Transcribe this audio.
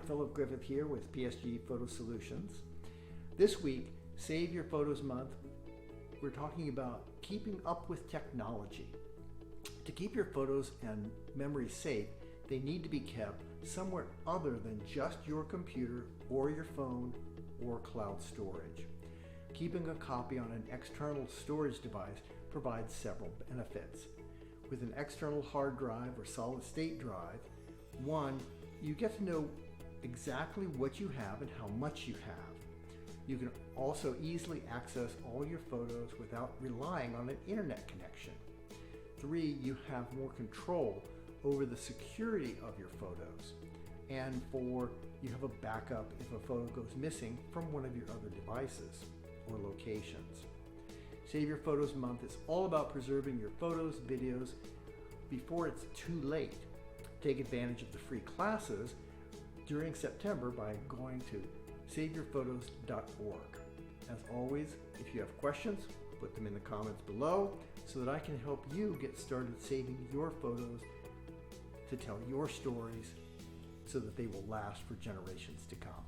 Philip Griffith here with PSG Photo Solutions. This week, Save Your Photos Month, we're talking about keeping up with technology. To keep your photos and memories safe, they need to be kept somewhere other than just your computer or your phone or cloud storage. Keeping a copy on an external storage device provides several benefits. With an external hard drive or solid state drive, one, you get to know exactly what you have and how much you have. You can also easily access all your photos without relying on an internet connection. 3, you have more control over the security of your photos. And 4, you have a backup if a photo goes missing from one of your other devices or locations. Save Your Photos Month is all about preserving your photos, videos before it's too late. Take advantage of the free classes during September by going to saveyourphotos.org. As always, if you have questions, put them in the comments below so that I can help you get started saving your photos to tell your stories so that they will last for generations to come.